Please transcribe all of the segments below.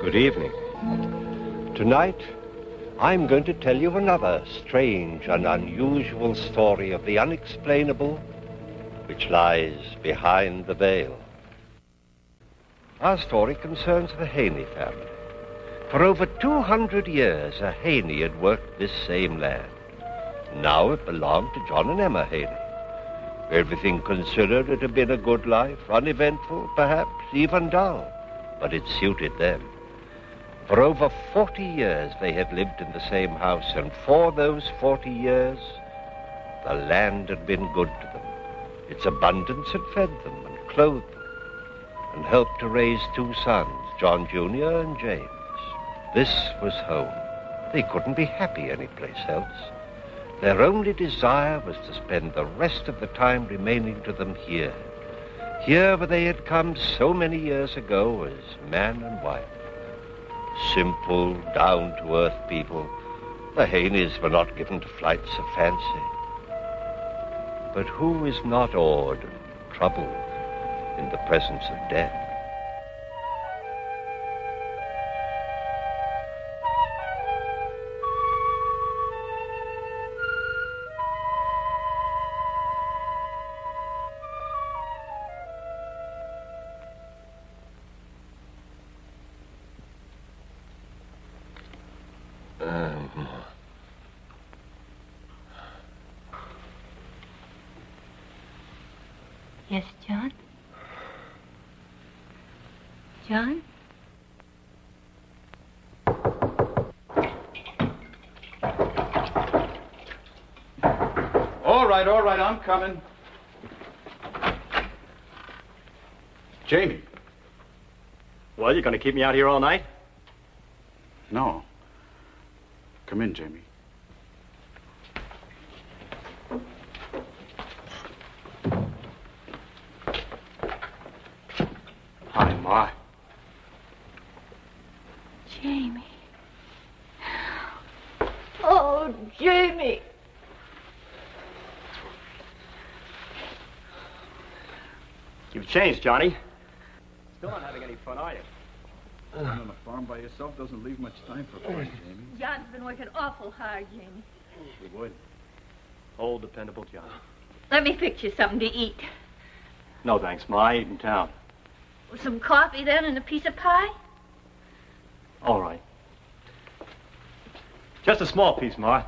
Good evening. Tonight, I'm going to tell you another strange and unusual story of the unexplainable which lies behind the veil. Our story concerns the Haney family. For over 200 years, a Haney had worked this same land. Now it belonged to John and Emma Haney. Everything considered, it had been a good life, uneventful, perhaps even dull, but it suited them. For over 40 years they had lived in the same house, and for those 40 years, the land had been good to them. Its abundance had fed them and clothed them, and helped to raise two sons, John Jr. and James. This was home. They couldn't be happy anyplace else. Their only desire was to spend the rest of the time remaining to them here. Here where they had come so many years ago as man and wife. Simple, down-to-earth people. The Haneys were not given to flights of fancy. But who is not awed and troubled in the presence of death? Yes, John? John? All right, I'm coming. Jamie. Well, you're going to keep me out here all night? No. Come in, Jamie. Hi, Ma. Jamie. Oh, Jamie. You've changed, Johnny. Still not having any fun, are you? Being on a farm by yourself doesn't leave much time for fun, Jamie. John's been working awful hard, Jamie. We would. Old, dependable Johnny. Let me fix you something to eat. No, thanks, Ma. I eat in town. Some coffee, then, and a piece of pie? All right. Just a small piece, Ma.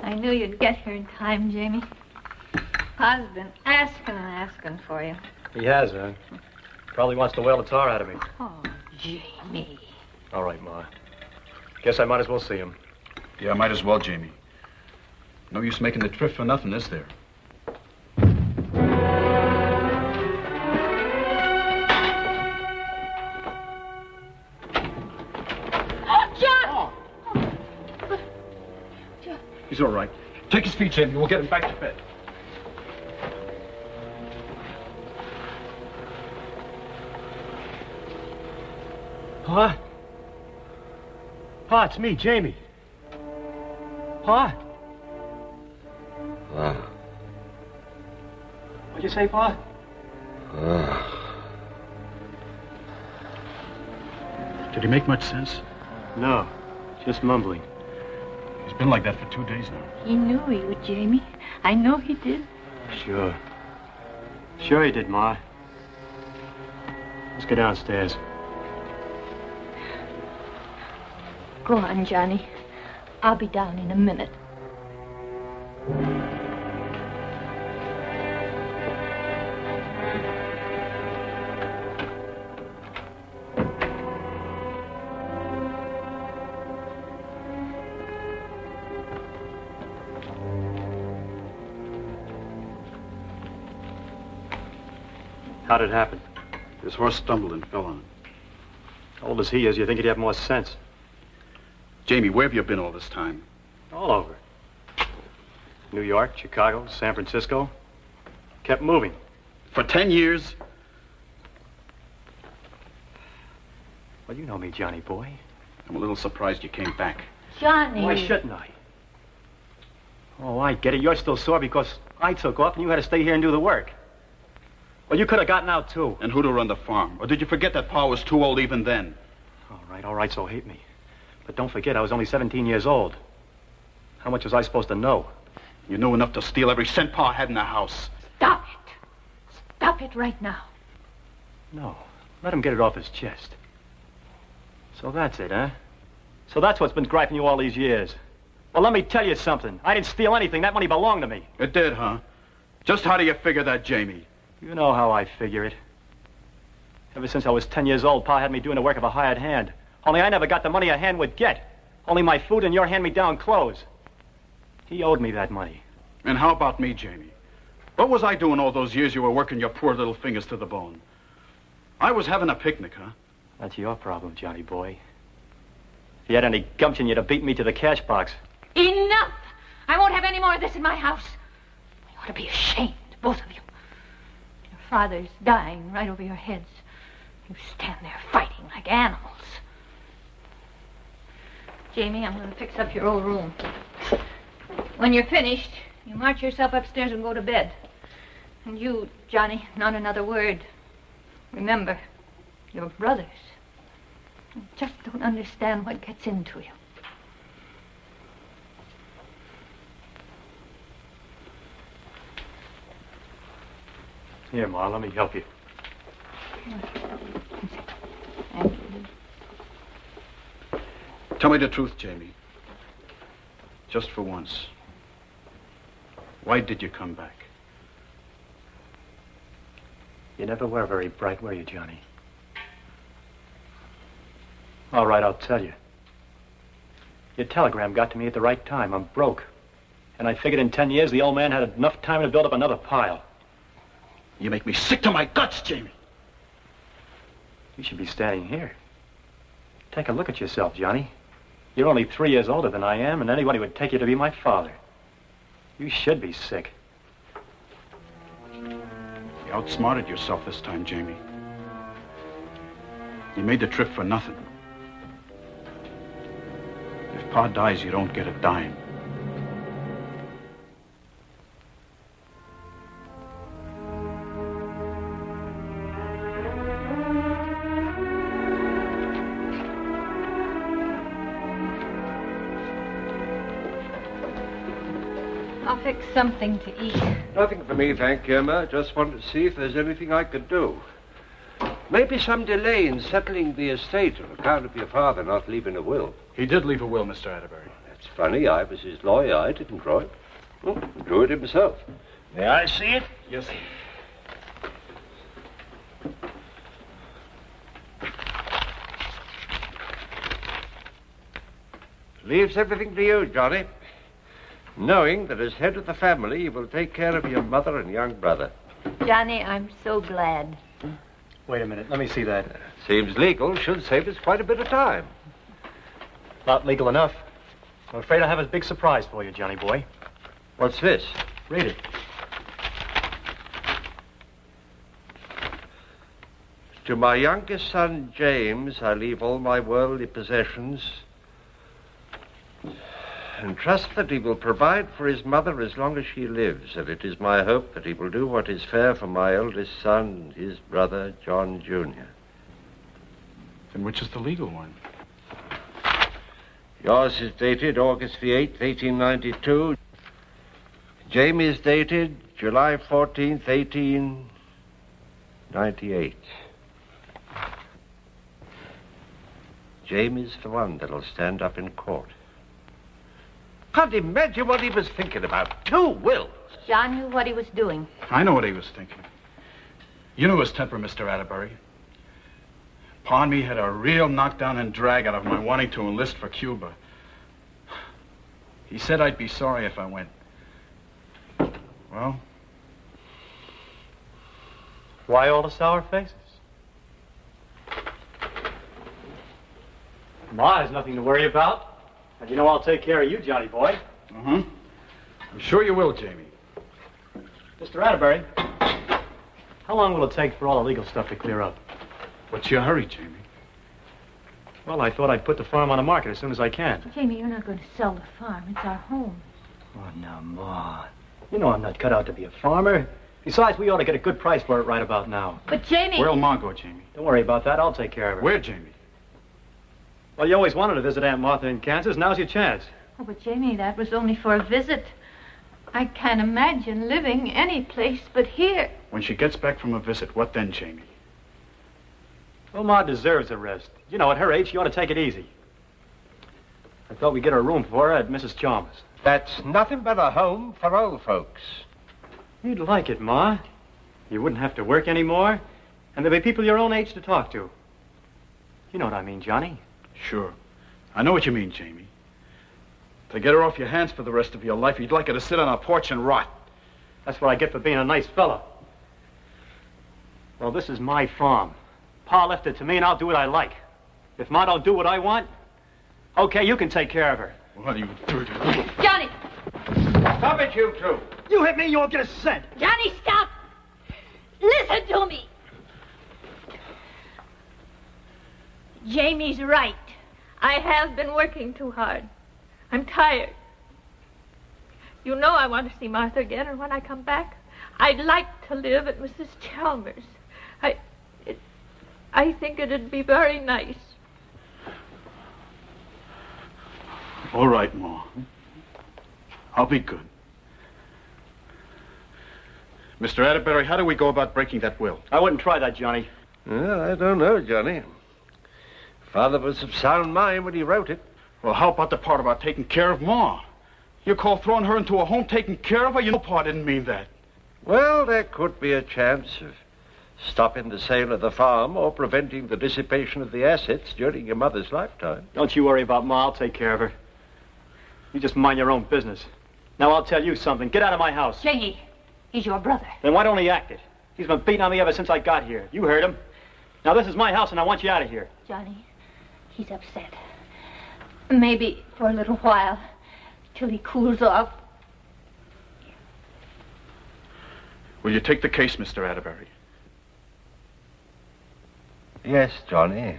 I knew you'd get here in time, Jamie. Pa's been asking and asking for you. He has, huh? Probably wants to wail the tar out of me. Oh, Jamie. All right, Ma. Guess I might as well see him. Yeah, might as well, Jamie. No use making the trip for nothing, is there? John! He's all right. Take his feet, Jamie. We'll get him back to bed. Pa? Pa, it's me, Jamie. Pa? What'd you say, Pa? Did he make much sense? No, just mumbling. He's been like that for 2 days now. He knew he would, Jamie. I know he did. Sure. Sure he did, Ma. Let's go downstairs. Go on, Johnny. I'll be down in a minute. How did it happen? His horse stumbled and fell on him. How old as he is, you'd think he'd have more sense. Jamie, where have you been all this time? All over. New York, Chicago, San Francisco. Kept moving. For 10 years? Well, you know me, Johnny boy. I'm a little surprised you came back. Johnny. Why shouldn't I? Oh, I get it. You're still sore because I took off and you had to stay here and do the work. Well, you could have gotten out, too. And who to run the farm? Or did you forget that Pa was too old even then? All right, so hate me. But don't forget, I was only 17 years old. How much was I supposed to know? You knew enough to steal every cent Pa had in the house. Stop it. Stop it right now. No, let him get it off his chest. So that's it, huh? So that's what's been griping you all these years. Well, let me tell you something. I didn't steal anything. That money belonged to me. It did, huh? Just how do you figure that, Jamie? You know how I figure it. Ever since I was 10 years old, Pa had me doing the work of a hired hand. Only I never got the money a hand would get. Only my food and your hand-me-down clothes. He owed me that money. And how about me, Jamie? What was I doing all those years you were working your poor little fingers to the bone? I was having a picnic, huh? That's your problem, Johnny boy. If you had any gumption, you'd have beaten me to the cash box. Enough! I won't have any more of this in my house. You ought to be ashamed, both of you. Your father's dying right over your heads. You stand there fighting like animals. Jamie, I'm going to fix up your old room. When you're finished, you march yourself upstairs and go to bed. And you, Johnny, not another word. Remember, you're brothers. You just don't understand what gets into you. Here, Ma, let me help you. Thank you. Tell me the truth, Jamie. Just for once. Why did you come back? You never were very bright, were you, Johnny? All right, I'll tell you. Your telegram got to me at the right time. I'm broke. And I figured in 10 years the old man had enough time to build up another pile. You make me sick to my guts, Jamie. You should be standing here. Take a look at yourself, Johnny. You're only 3 years older than I am, and anybody would take you to be my father. You should be sick. You outsmarted yourself this time, Jamie. You made the trip for nothing. If Pa dies, you don't get a dime. I'll fix something to eat. Nothing for me, thank you, Emma. Just wanted to see if there's anything I could do. Maybe some delay in settling the estate on account of your father not leaving a will. He did leave a will, Mr. Atterbury. That's funny. I was his lawyer. I didn't draw it. Oh, he drew it himself. May I see it? Yes, sir. Leaves everything to you, Johnny. Knowing that as head of the family, you will take care of your mother and young brother. Johnny, I'm so glad. Wait a minute. Let me see that. Seems legal. Should save us quite a bit of time. Not legal enough. I'm afraid I have a big surprise for you, Johnny boy. What's this? Read it. To my youngest son, James, I leave all my worldly possessions and trust that he will provide for his mother as long as she lives, and it is my hope that he will do what is fair for my eldest son and his brother, John Jr. Then which is the legal one? Yours is dated August the 8th, 1892. Jamie is dated July 14th, 1898. Jamie's the one that'll stand up in court. Can't imagine what he was thinking about. 2 wills. John knew what he was doing. I know what he was thinking. You knew his temper, Mr. Atterbury. Pa and me had a real knockdown and drag out of my wanting to enlist for Cuba. He said I'd be sorry if I went. Well? Why all the sour faces? Ma has nothing to worry about. And you know I'll take care of you, Johnny boy. Uh-huh. I'm sure you will, Jamie. Mr. Atterbury, how long will it take for all the legal stuff to clear up? What's your hurry, Jamie? Well, I thought I'd put the farm on the market as soon as I can. Jamie, you're not going to sell the farm. It's our home. Oh, now, Ma. You know I'm not cut out to be a farmer. Besides, we ought to get a good price for it right about now. But, Jamie... Where'll Ma go, Jamie? Don't worry about that. I'll take care of her. Where, Jamie? Well, you always wanted to visit Aunt Martha in Kansas. Now's your chance. Oh, but, Jamie, that was only for a visit. I can't imagine living any place but here. When she gets back from a visit, what then, Jamie? Well, Ma deserves a rest. You know, at her age, she ought to take it easy. I thought we'd get her a room for her at Mrs. Chalmers. That's nothing but a home for old folks. You'd like it, Ma. You wouldn't have to work anymore, and there'd be people your own age to talk to. You know what I mean, Johnny? Sure. I know what you mean, Jamie. To get her off your hands for the rest of your life, you'd like her to sit on a porch and rot. That's what I get for being a nice fella. Well, this is my farm. Pa left it to me, and I'll do what I like. If Ma don't do what I want, okay, you can take care of her. What are you doing? Johnny! Stop it, you two. You hit me, you won't get a cent. Johnny, stop! Listen to me. Jamie's right. I have been working too hard. I'm tired. You know I want to see Martha again, and when I come back, I'd like to live at Mrs. Chalmers. I think it'd be very nice. All right, Ma. I'll be good. Mr. Atterbury, how do we go about breaking that will? I wouldn't try that, Johnny. Well, I don't know, Johnny. Father was of sound mind when he wrote it. Well, how about the part about taking care of Ma? You call throwing her into a home taking care of her? You know Pa didn't mean that. Well, there could be a chance of stopping the sale of the farm or preventing the dissipation of the assets during your mother's lifetime. Don't you worry about Ma. I'll take care of her. You just mind your own business. Now, I'll tell you something. Get out of my house. Jamie, he's your brother. Then why don't he act it? He's been beating on me ever since I got here. You heard him. Now, this is my house, and I want you out of here. Johnny, he's upset. Maybe for a little while, till he cools off. Will you take the case, Mr. Atterbury? Yes, Johnny.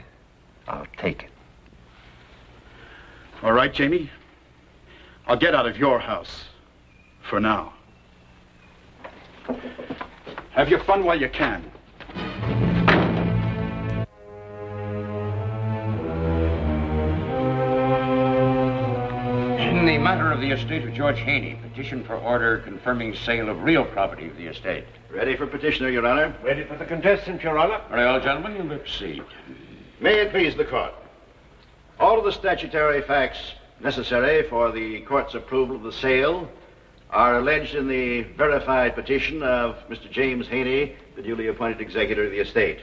I'll take it. All right, Jamie. I'll get out of your house. For now. Have your fun while you can. In the matter of the estate of George Haney, petition for order confirming sale of real property of the estate. Ready for petitioner, Your Honor. Ready for the contestant, Your Honor. Very well, gentlemen, you may proceed. May it please the court. All of the statutory facts necessary for the court's approval of the sale are alleged in the verified petition of Mr. James Haney, the duly appointed executor of the estate.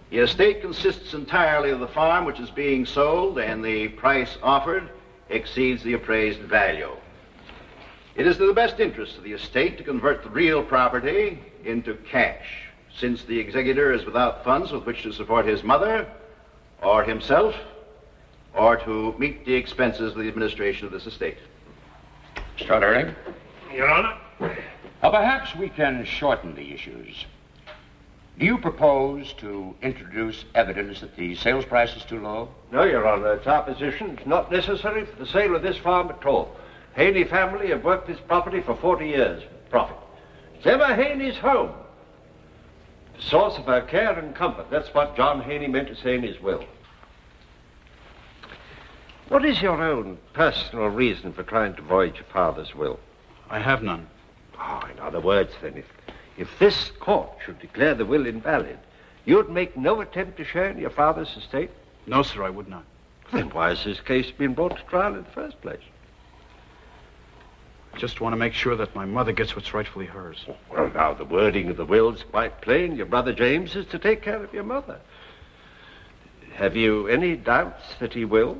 The estate consists entirely of the farm which is being sold, and the price offered exceeds the appraised value. It is to the best interest of the estate to convert the real property into cash, since the executor is without funds with which to support his mother or himself, or to meet the expenses of the administration of this estate. Mr. Atterbury? Your Honor. Perhaps we can shorten the issues. Do you propose to introduce evidence that the sales price is too low? No, Your Honor. It's our position. It's not necessary for the sale of this farm at all. Haney family have worked this property for 40 years. Profit. It's ever Haney's home. The source of her care and comfort. That's what John Haney meant to say in his will. What is your own personal reason for trying to void your father's will? I have none. Oh, in other words, then, if this court should declare the will invalid, you'd make no attempt to share in your father's estate? No, sir, I would not. Then why has this case been brought to trial in the first place? I just want to make sure that my mother gets what's rightfully hers. Well, now, the wording of the will's quite plain. Your brother James is to take care of your mother. Have you any doubts that he will?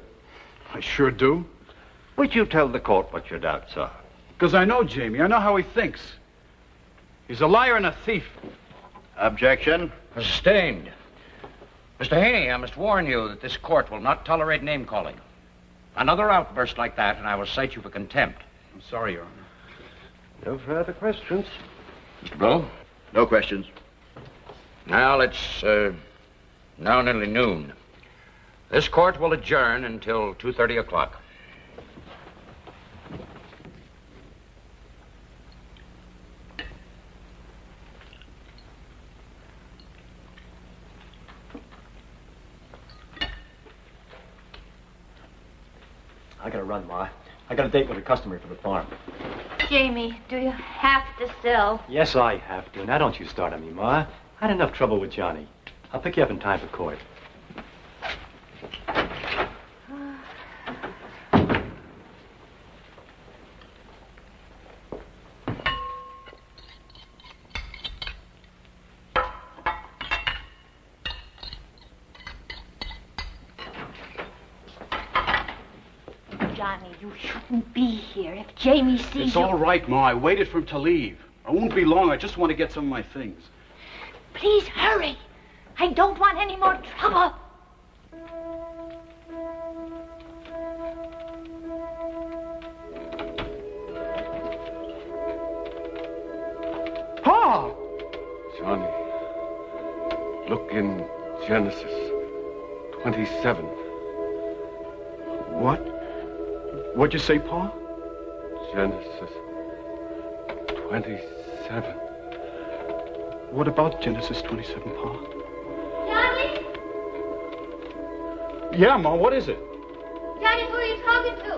I sure do. Would you tell the court what your doubts are? Because I know Jamie. I know how he thinks. He's a liar and a thief. Objection. Sustained. Mr. Haney, I must warn you that this court will not tolerate name-calling. Another outburst like that, and I will cite you for contempt. I'm sorry, Your Honor. No further questions. Mr. Blow? No questions. Now, it's now nearly noon. This court will adjourn until 2:30 o'clock. I gotta run, Ma. I got a date with a customer for the farm. Jamie, do you have to sell? Yes, I have to. Now, don't you start on me, Ma. I had enough trouble with Johnny. I'll pick you up in time for court. Johnny, you shouldn't be here. If Jamie sees It's you... all right, Ma. I waited for him to leave. I won't be long. I just want to get some of my things. Please hurry. I don't want any more trouble. Pa! Johnny, look in Genesis 27. What? What'd you say, Pa? Genesis 27. What about Genesis 27, Pa? Johnny? Yeah, Ma, what is it? Johnny, who are you talking to?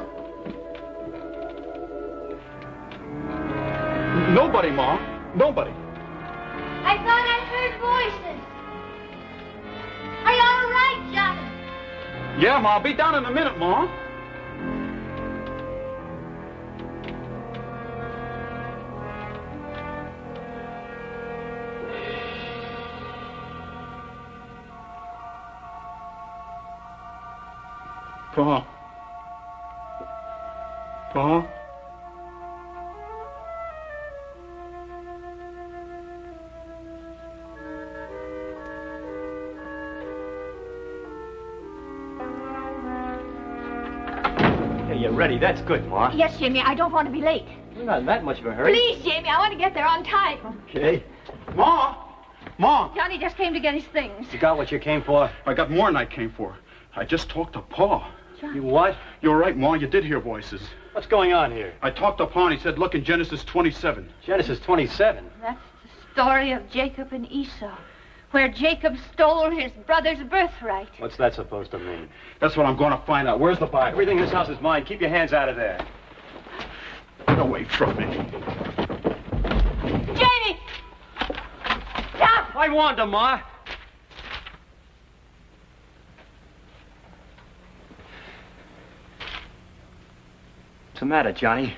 Nobody, Ma. Nobody. I thought I heard voices. Are you all right, Johnny? Yeah, Ma, I'll be down in a minute, Ma. Pa. Pa. Hey, you're ready. That's good, Ma. Yes, Jamie, I don't want to be late. You're not in that much of a hurry. Please, Jamie, I want to get there on time. Okay. Ma! Ma! Johnny just came to get his things. You got what you came for? I got more than I came for. I just talked to Pa. You what? You're right, Ma. You did hear voices. What's going on here? I talked to Pa and he said, look in Genesis 27. Genesis 27. That's the story of Jacob and Esau, where Jacob stole his brother's birthright. What's that supposed to mean? That's what I'm going to find out. Where's the Bible? Everything in this house is mine. Keep your hands out of there. Get away from me. Jamie! Stop! I warned him, Ma. What's the matter, Johnny?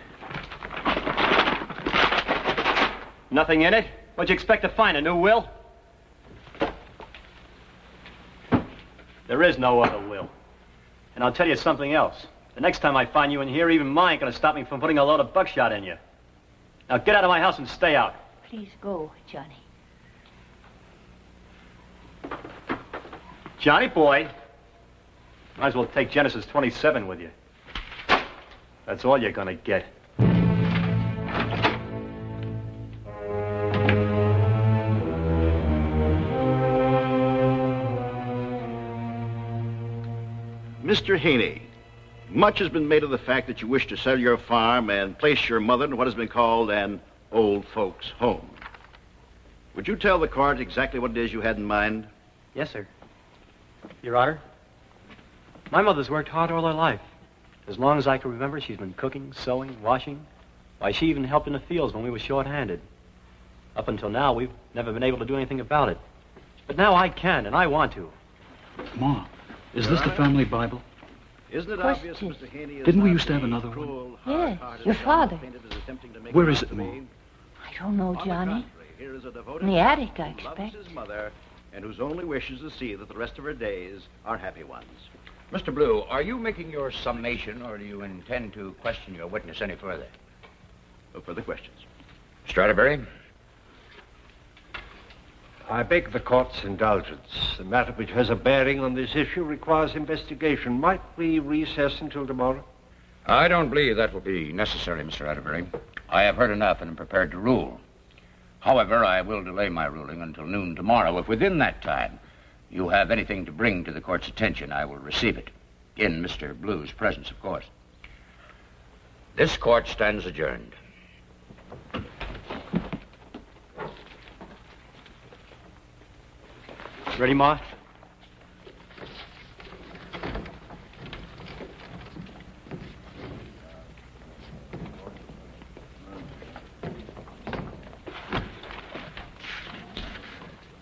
Nothing in it? What'd you expect to find, a new will? There is no other will. And I'll tell you something else. The next time I find you in here, even mine ain't gonna stop me from putting a load of buckshot in you. Now get out of my house and stay out. Please go, Johnny. Johnny boy, might as well take Genesis 27 with you. That's all you're gonna get. Mr. Haney, much has been made of the fact that you wish to sell your farm and place your mother in what has been called an old folks' home. Would you tell the court exactly what it is you had in mind? Yes, sir. Your Honor, my mother's worked hard all her life. As long as I can remember, she's been cooking, sewing, washing. Why, she even helped in the fields when we were short-handed. Up until now, we've never been able to do anything about it. But now I can, and I want to. Ma, is this the family Bible? Isn't it course obvious it is. Mr. Haney is Didn't we not used to have the another one? cruel, Yes, hard-hearted your fellow father. painted as attempting to make Where a is it, Ma? name? I don't know, On the Johnny. contrary, here is a devoted In the son attic, I who loves expect. his mother and whose only wish is to see that the rest of her days are happy ones. Mr. Blue, are you making your summation, or do you intend to question your witness any further? No further questions. Mr. Atterbury? I beg the court's indulgence. The matter which has a bearing on this issue requires investigation. Might we recess until tomorrow? I don't believe that will be necessary, Mr. Atterbury. I have heard enough and am prepared to rule. However, I will delay my ruling until noon tomorrow if within that time you have anything to bring to the court's attention, I will receive it. In Mr. Blue's presence, of course. This court stands adjourned. Ready, Ma?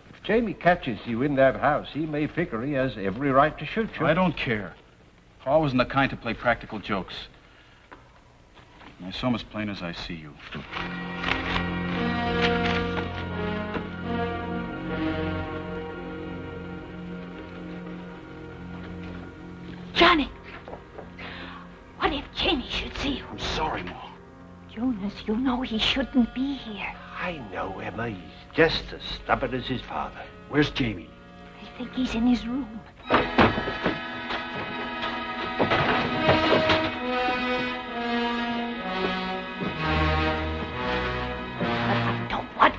If Jamie catches you in that house, he may figure he has every right to shoot you. I don't care. Paul wasn't the kind to play practical jokes. And I saw him as plain as I see you. Johnny! What if Jamie should see you? I'm sorry, Ma. Jonas, you know he shouldn't be here. I know, Emma. He's just as stubborn as his father. Where's Jamie? I think he's in his room.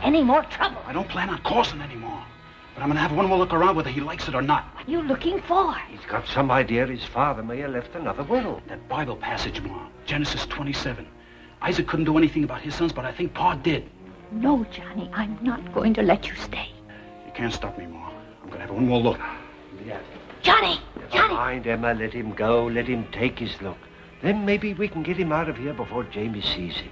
Any more trouble? I don't plan on causing any more. But I'm going to have one more look around whether he likes it or not. What are you looking for? He's got some idea his father may have left another will. That Bible passage, Ma. Genesis 27. Isaac couldn't do anything about his sons, but I think Pa did. No, Johnny, I'm not going to let you stay. You can't stop me, Ma. I'm going to have one more look. Yeah. Johnny! Never mind, Emma. Let him go. Let him take his look. Then maybe we can get him out of here before Jamie sees him.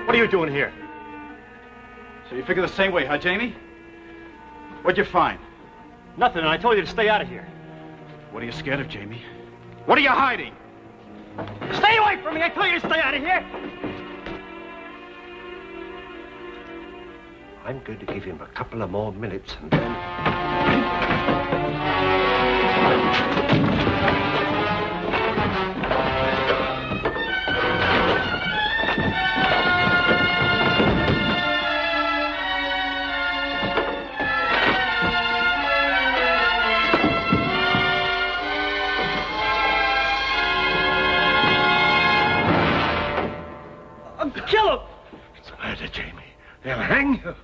What are you doing here? So you figure the same way, huh, Jamie? What'd you find? Nothing, and I told you to stay out of here. What are you scared of, Jamie? What are you hiding? Stay away from me! I told you to stay out of here! I'm going to give him a couple of more minutes and then... Kill him! What's the matter, Jamie? They'll hang you.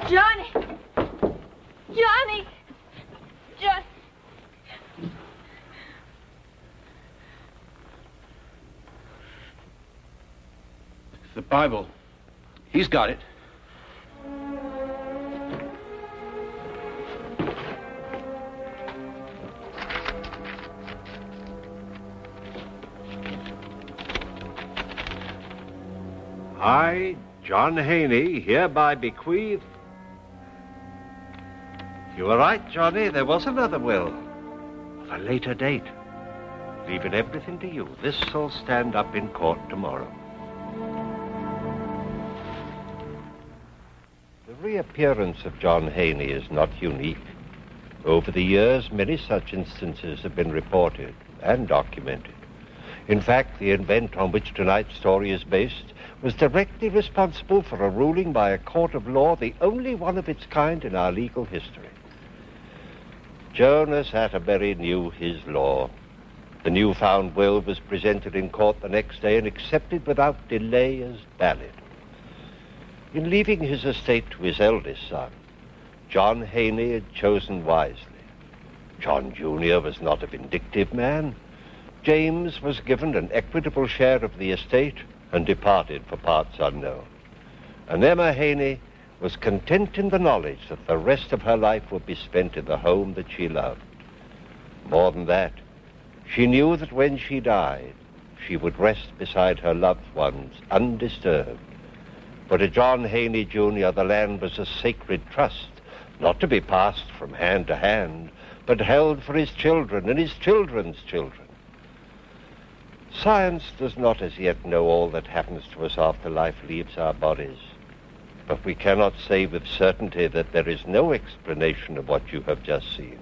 Johnny! Johnny! Johnny! The Bible. He's got it. I, John Haney, hereby bequeath... You were right, Johnny. There was another will. Of a later date. Leaving everything to you. This'll stand up in court tomorrow. The reappearance of John Haney is not unique. Over the years, many such instances have been reported and documented. In fact, the event on which tonight's story is based was directly responsible for a ruling by a court of law, the only one of its kind in our legal history. Jonas Atterbury knew his law. The newfound will was presented in court the next day and accepted without delay as valid. In leaving his estate to his eldest son, John Haney had chosen wisely. John Jr. was not a vindictive man. James was given an equitable share of the estate and departed for parts unknown. And Emma Haney was content in the knowledge that the rest of her life would be spent in the home that she loved. More than that, she knew that when she died, she would rest beside her loved ones, undisturbed. For to John Haney, Jr., the land was a sacred trust, not to be passed from hand to hand, but held for his children and his children's children. Science does not as yet know all that happens to us after life leaves our bodies. But we cannot say with certainty that there is no explanation of what you have just seen.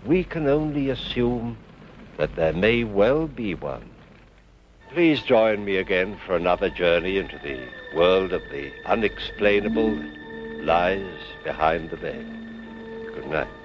we can only assume that there may well be one. Please join me again for another journey into the world of the unexplainable that lies behind the veil. Good night.